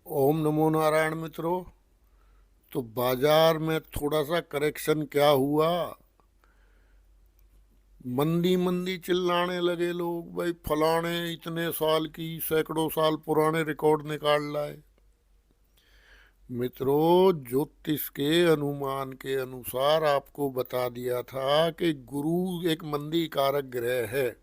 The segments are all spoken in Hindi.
ओम नमो नारायण मित्रों। तो बाजार में थोड़ा सा करेक्शन क्या हुआ, मंदी मंदी चिल्लाने लगे लोग, भाई फलाने इतने साल की सैकड़ों साल पुराने रिकॉर्ड निकाल लाए। मित्रों, ज्योतिष के अनुमान के अनुसार आपको बता दिया था कि गुरु एक मंदी कारक ग्रह है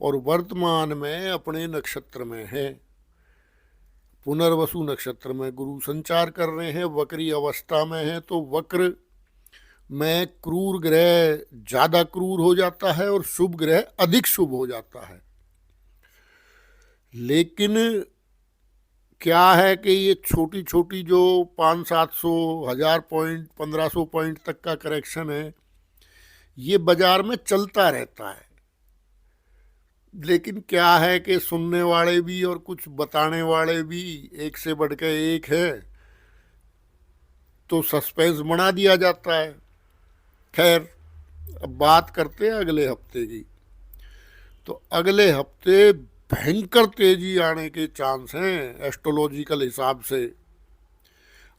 और वर्तमान में अपने नक्षत्र में है। पुनर्वसु नक्षत्र में गुरु संचार कर रहे हैं, वक्री अवस्था में है, तो वक्र में क्रूर ग्रह ज्यादा क्रूर हो जाता है और शुभ ग्रह अधिक शुभ हो जाता है। लेकिन क्या है कि ये छोटी छोटी जो 500-700 हजार पॉइंट 1500 पॉइंट तक का करेक्शन है, ये बाजार में चलता रहता है। लेकिन क्या है कि सुनने वाले भी और कुछ बताने वाले भी एक से बढ़ के एक है, तो सस्पेंस बना दिया जाता है। खैर, अब बात करते हैं अगले हफ्ते की। तो अगले हफ्ते भयंकर तेजी आने के चांस हैं एस्ट्रोलॉजिकल हिसाब से।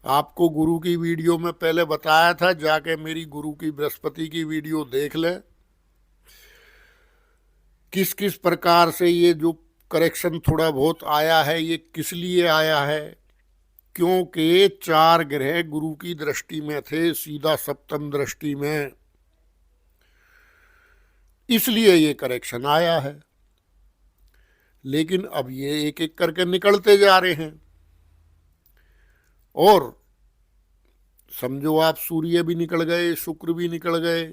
आपको गुरु की वीडियो में पहले बताया था, जाके मेरी गुरु की बृहस्पति की वीडियो देख ले, किस किस प्रकार से ये जो करेक्शन थोड़ा बहुत आया है ये किस लिए आया है। क्योंकि 4 ग्रह गुरु की दृष्टि में थे, सीधा सप्तम दृष्टि में, इसलिए ये करेक्शन आया है। लेकिन अब ये एक एक करके निकलते जा रहे हैं और समझो आप, सूर्य भी निकल गए, शुक्र भी निकल गए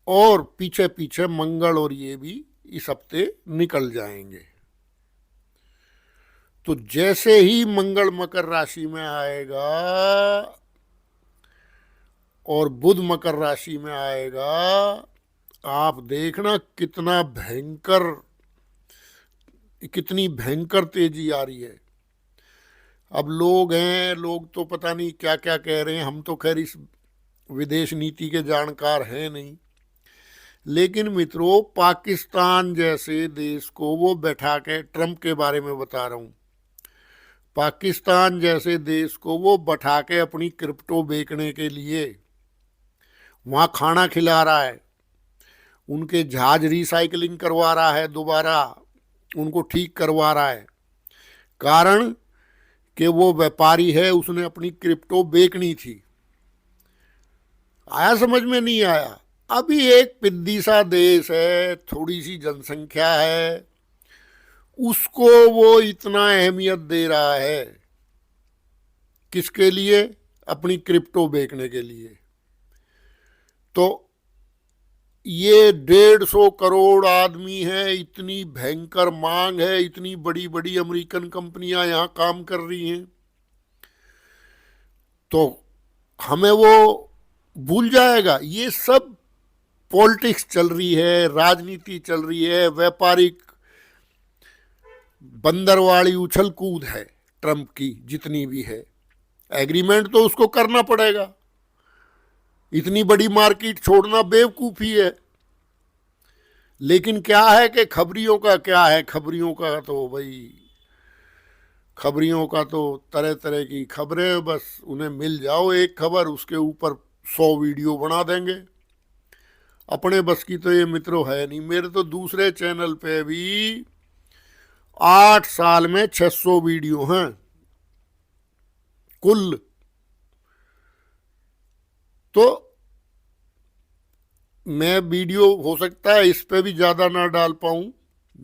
और पीछे पीछे मंगल और ये भी इस हफ्ते निकल जाएंगे। तो जैसे ही मंगल मकर राशि में आएगा और बुध मकर राशि में आएगा, आप देखना कितनी भयंकर तेजी आ रही है। अब लोग तो पता नहीं क्या क्या कह रहे हैं, हम तो खैर इस विदेश नीति के जानकार हैं नहीं। लेकिन मित्रों, पाकिस्तान जैसे देश को वो बैठा के, ट्रंप के बारे में बता रहा हूं, पाकिस्तान जैसे देश को वो बैठा के अपनी क्रिप्टो बेचने के लिए वहां खाना खिला रहा है, उनके जहाज रिसाइकलिंग करवा रहा है, दोबारा उनको ठीक करवा रहा है। कारण कि वो व्यापारी है, उसने अपनी क्रिप्टो बेचनी थी। आया समझ में? नहीं आया? अभी एक पिद्दी सा देश है, थोड़ी सी जनसंख्या है, उसको वो इतना अहमियत दे रहा है। किसके लिए? अपनी क्रिप्टो बेचने के लिए। तो ये 150 करोड़ आदमी है, इतनी भयंकर मांग है, इतनी बड़ी बड़ी अमेरिकन कंपनियां यहां काम कर रही हैं, तो हमें वो भूल जाएगा? ये सब पॉलिटिक्स चल रही है, राजनीति चल रही है, व्यापारिक बंदरवाड़ी उछल कूद है ट्रंप की जितनी भी है। एग्रीमेंट तो उसको करना पड़ेगा, इतनी बड़ी मार्केट छोड़ना बेवकूफ़ी है। लेकिन क्या है कि खबरियों का क्या है, खबरियों का तो तरह तरह की खबरें, बस उन्हें मिल जाओ एक खबर, उसके ऊपर 100 वीडियो बना देंगे। अपने बस की तो ये मित्रों है नहीं। मेरे तो दूसरे चैनल पे भी 8 साल में 600 वीडियो हैं कुल। तो मैं वीडियो हो सकता है इस पे भी ज़्यादा ना डाल पाऊं,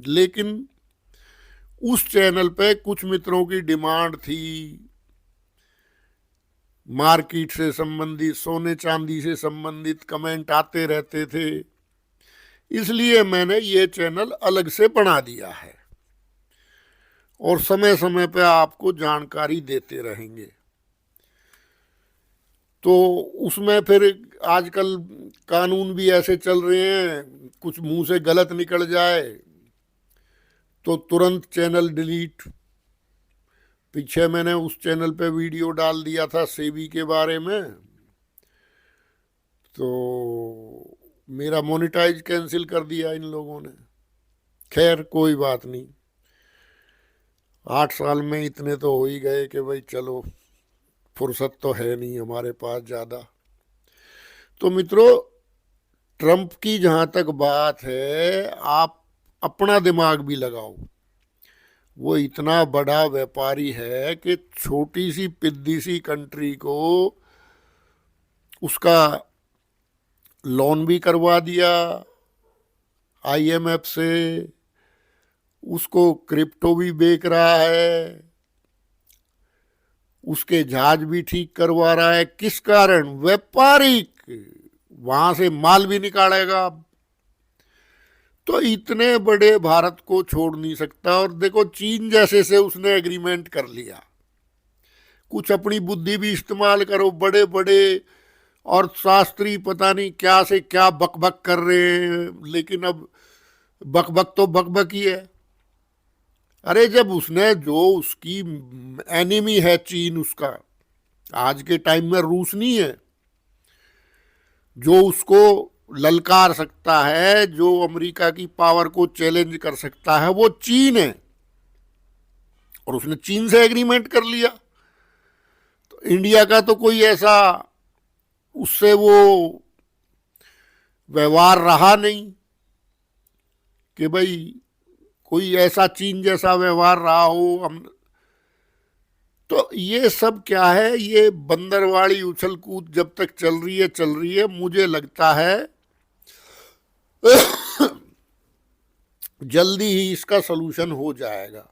लेकिन उस चैनल पे कुछ मित्रों की डिमांड थी, मार्केट से संबंधित, सोने चांदी से संबंधित कमेंट आते रहते थे, इसलिए मैंने ये चैनल अलग से बना दिया है और समय समय पे आपको जानकारी देते रहेंगे। तो उसमें फिर आजकल कानून भी ऐसे चल रहे हैं, कुछ मुंह से गलत निकल जाए तो तुरंत चैनल डिलीट। पीछे मैंने उस चैनल पे वीडियो डाल दिया था सेबी के बारे में, तो मेरा मोनेटाइज कैंसिल कर दिया इन लोगों ने। खैर कोई बात नहीं, 8 साल में इतने तो हो ही गए कि भाई चलो, फुर्सत तो है नहीं हमारे पास ज़्यादा। तो मित्रों, ट्रंप की जहाँ तक बात है, आप अपना दिमाग भी लगाओ। वो इतना बड़ा व्यापारी है कि छोटी सी पिद्दी सी कंट्री को उसका लोन भी करवा दिया आईएमएफ से, उसको क्रिप्टो भी बेच रहा है, उसके जहाज भी ठीक करवा रहा है। किस कारण? व्यापारिक, वहां से माल भी निकालेगा। तो इतने बड़े भारत को छोड़ नहीं सकता। और देखो, चीन जैसे से उसने एग्रीमेंट कर लिया। कुछ अपनी बुद्धि भी इस्तेमाल करो। बड़े बड़े अर्थशास्त्री पता नहीं क्या से क्या बकबक कर रहे हैं, लेकिन अब बकबक तो बकबक ही है। अरे जब उसने, जो उसकी एनिमी है चीन, उसका आज के टाइम में रूस नहीं है, जो उसको ललकार सकता है, जो अमेरिका की पावर को चैलेंज कर सकता है, वो चीन है। और उसने चीन से एग्रीमेंट कर लिया। तो इंडिया का तो कोई ऐसा उससे वो व्यवहार रहा नहीं कि भाई कोई ऐसा चीन जैसा व्यवहार रहा हो। हम तो ये सब क्या है? ये बंदरवाड़ी उछल कूद जब तक चल रही है चल रही है, मुझे लगता है जल्दी ही इसका सलूशन हो जाएगा।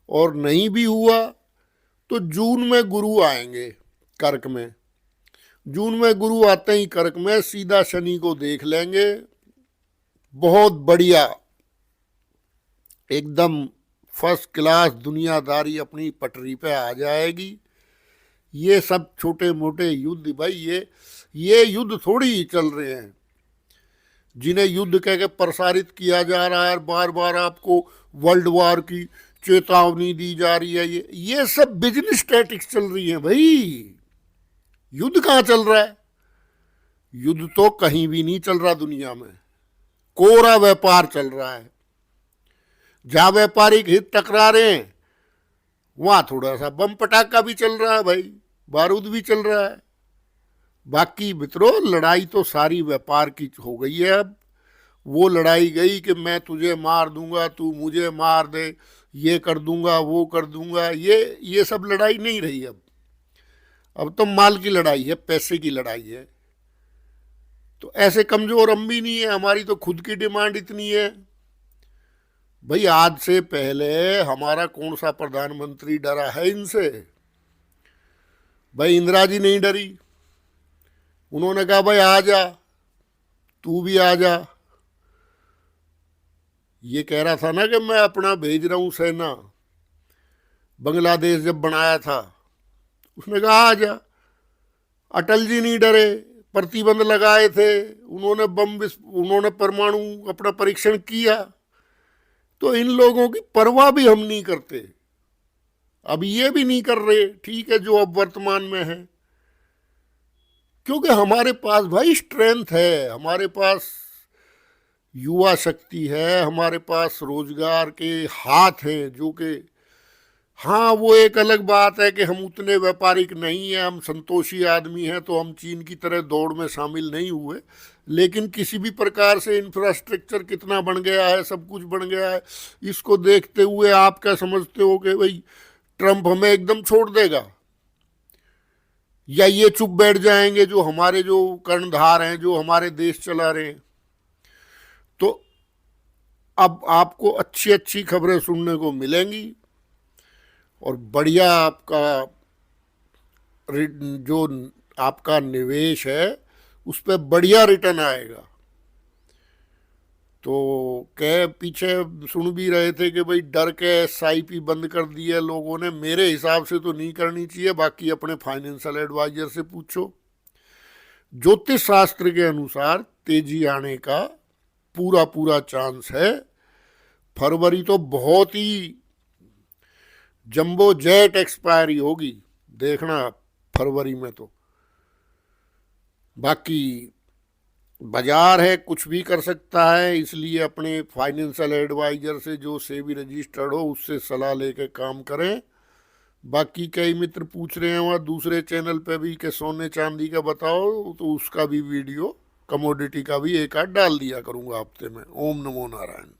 और नहीं भी हुआ तो जून में गुरु आएंगे कर्क में। जून में गुरु आते ही कर्क में सीधा शनि को देख लेंगे। बहुत बढ़िया, एकदम फर्स्ट क्लास दुनियादारी अपनी पटरी पे आ जाएगी। ये सब छोटे मोटे युद्ध भाई, ये युद्ध थोड़ी ही चल रहे हैं जिन्हें युद्ध कह के प्रसारित किया जा रहा है। बार बार आपको वर्ल्ड वॉर की चेतावनी दी जा रही है। ये सब बिजनेस टैक्टिक्स चल रही है भाई। युद्ध कहाँ चल रहा है? युद्ध तो कहीं भी नहीं चल रहा दुनिया में। कोरा व्यापार चल रहा है। जहां व्यापारिक हित टकरा रहे हैं, वहां थोड़ा सा बम पटाखा भी चल रहा है भाई, बारूद भी चल रहा है। बाकी मित्रों, लड़ाई तो सारी व्यापार की हो गई है। अब वो लड़ाई गई कि मैं तुझे मार दूंगा, तू मुझे मार दे, ये कर दूंगा, वो कर दूंगा, ये सब लड़ाई नहीं रही। अब तो माल की लड़ाई है, पैसे की लड़ाई है। तो ऐसे कमजोर हम भी नहीं है, हमारी तो खुद की डिमांड इतनी है। भाई आज से पहले हमारा कौन सा प्रधानमंत्री डरा है इनसे? भाई इंदिरा जी नहीं डरी। उन्होंने कहा भाई आ जा, तू भी आ जा। ये कह रहा था ना कि मैं अपना भेज रहा हूं सेना। बांग्लादेश जब बनाया था, उसने कहा आ जा। अटल जी नहीं डरे, प्रतिबंध लगाए थे, उन्होंने परमाणु अपना परीक्षण किया। तो इन लोगों की परवाह भी हम नहीं करते। अब ये भी नहीं कर रहे, ठीक है, जो अब वर्तमान में है। क्योंकि हमारे पास भाई स्ट्रेंथ है, हमारे पास युवा शक्ति है, हमारे पास रोजगार के हाथ हैं जो कि, हाँ वो एक अलग बात है कि हम उतने व्यापारिक नहीं हैं, हम संतोषी आदमी हैं, तो हम चीन की तरह दौड़ में शामिल नहीं हुए। लेकिन किसी भी प्रकार से इंफ्रास्ट्रक्चर कितना बन गया है, सब कुछ बन गया है। इसको देखते हुए आप क्या समझते हो कि भाई ट्रंप हमें एकदम छोड़ देगा, या ये चुप बैठ जाएंगे जो हमारे जो कर्णधार हैं, जो हमारे देश चला रहे हैं? तो अब आपको अच्छी अच्छी खबरें सुनने को मिलेंगी और बढ़िया आपका जो आपका निवेश है उस पर बढ़िया रिटर्न आएगा। तो कह पीछे सुन भी रहे थे कि भाई डर के एसआईपी बंद कर दी है लोगों ने। मेरे हिसाब से तो नहीं करनी चाहिए, बाकी अपने फाइनेंशियल एडवाइजर से पूछो। ज्योतिष शास्त्र के अनुसार तेजी आने का पूरा पूरा चांस है। फरवरी तो बहुत ही जंबो जेट एक्सपायरी होगी, देखना फरवरी में। तो बाकी बाजार है, कुछ भी कर सकता है, इसलिए अपने फाइनेंशियल एडवाइजर से जो सेबी रजिस्टर्ड हो उससे सलाह लेके काम करें। बाकी कई मित्र पूछ रहे हैं वहाँ दूसरे चैनल पे भी कि सोने चांदी का बताओ, तो उसका भी वीडियो कमोडिटी का भी एक आध डाल दिया करूँगा हफ्ते में। ओम नमो नारायण।